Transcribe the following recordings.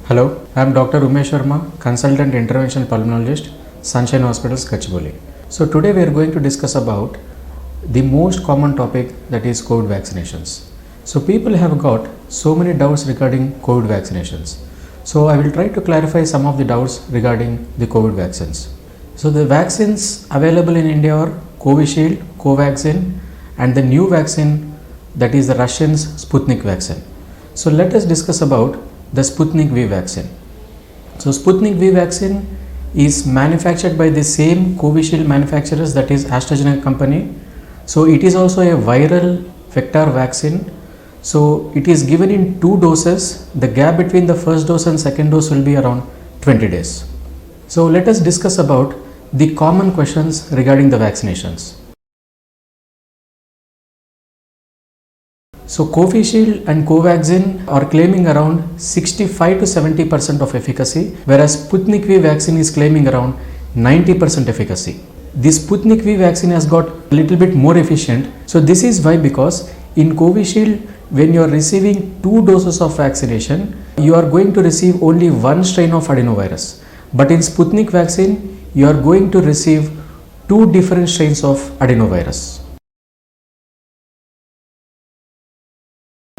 Hello, I am Dr. Umesh Sharma, Consultant Intervention Pulmonologist, Sunshine Hospitals, Gachibowli. So today we are going to discuss about the most common topic, that is COVID vaccinations. So people have got so many doubts regarding COVID vaccinations. So I will try to clarify some of the doubts regarding the COVID vaccines. So the vaccines available in India are Covishield, Covaxin, and the new vaccine, that is the Russians Sputnik vaccine. So let us discuss about the Sputnik V vaccine. So Sputnik V vaccine is manufactured by the same Covishield manufacturers, that is AstraZeneca company. So it is also a viral vector vaccine. So it is given in 2 doses. The gap between the first dose and second dose will be around 20 days. So let us discuss about the common questions regarding the vaccinations. So Covishield and Covaxin are claiming around 65 to 70% of efficacy, whereas Sputnik V vaccine is claiming around 90% efficacy. This Sputnik V vaccine has got a little bit more efficient. So this is why, because in Covishield, when you are receiving 2 doses of vaccination, you are going to receive only one strain of adenovirus. But in Sputnik vaccine, you are going to receive 2 different strains of adenovirus.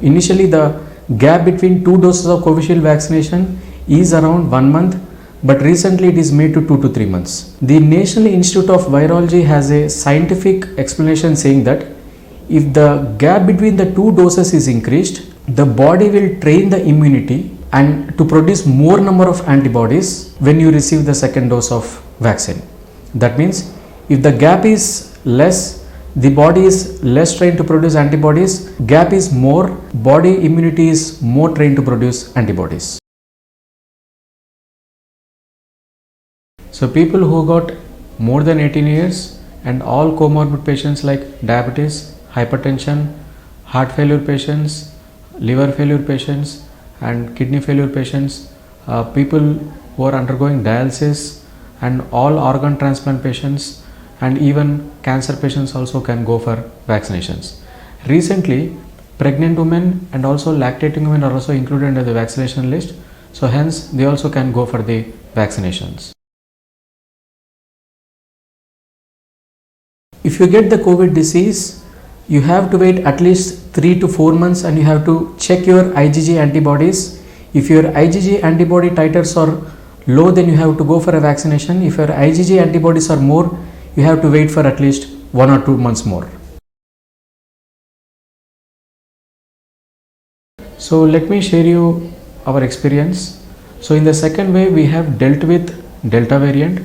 Initially, the gap between 2 doses of Covishield vaccination is around 1 month, but recently it is made to 2 to 3 months. The National Institute of Virology has a scientific explanation saying that if the gap between the 2 doses is increased, the body will train the immunity and to produce more number of antibodies when you receive the second dose of vaccine. That means if the gap is less, the body is less trained to produce antibodies, gap is more, body immunity is more trained to produce antibodies. So people who got more than 18 years and all comorbid patients like diabetes, hypertension, heart failure patients, liver failure patients and kidney failure patients, people who are undergoing dialysis and all organ transplant patients, and even cancer patients also can go for vaccinations. Recently, pregnant women and also lactating women are also included under the vaccination list. So hence they also can go for the vaccinations. If you get the COVID disease, you have to wait at least 3 to 4 months and you have to check your IgG antibodies. If your IgG antibody titers are low, then you have to go for a vaccination. If your IgG antibodies are more, you have to wait for at least 1 or 2 months more. So let me share you our experience. So in the second wave, we have dealt with Delta variant.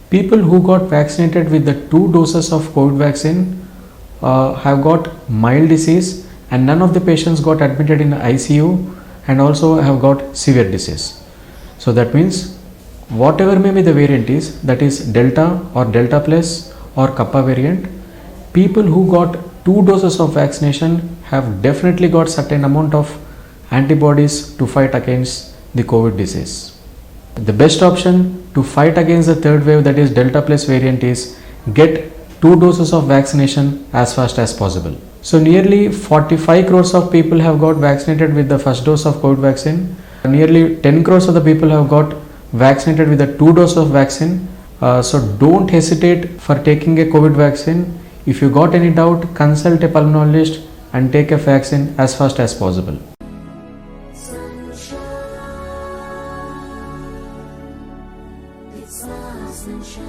People who got vaccinated with the 2 doses of COVID vaccine have got mild disease, and none of the patients got admitted in the ICU and also have got severe disease. So that means whatever may be the variant is, that is Delta or Delta plus or Kappa variant, people who got 2 doses of vaccination have definitely got certain amount of antibodies to fight against the COVID disease. The best option to fight against the third wave, that is Delta plus variant, is get 2 doses of vaccination as fast as possible. So nearly 45 crores of people have got vaccinated with the first dose of COVID vaccine. Nearly 10 crores of the people have got vaccinated with the 2 doses of vaccine. So don't hesitate for taking a COVID vaccine. If you got any doubt, consult a pulmonologist and take a vaccine as fast as possible. Sunshine.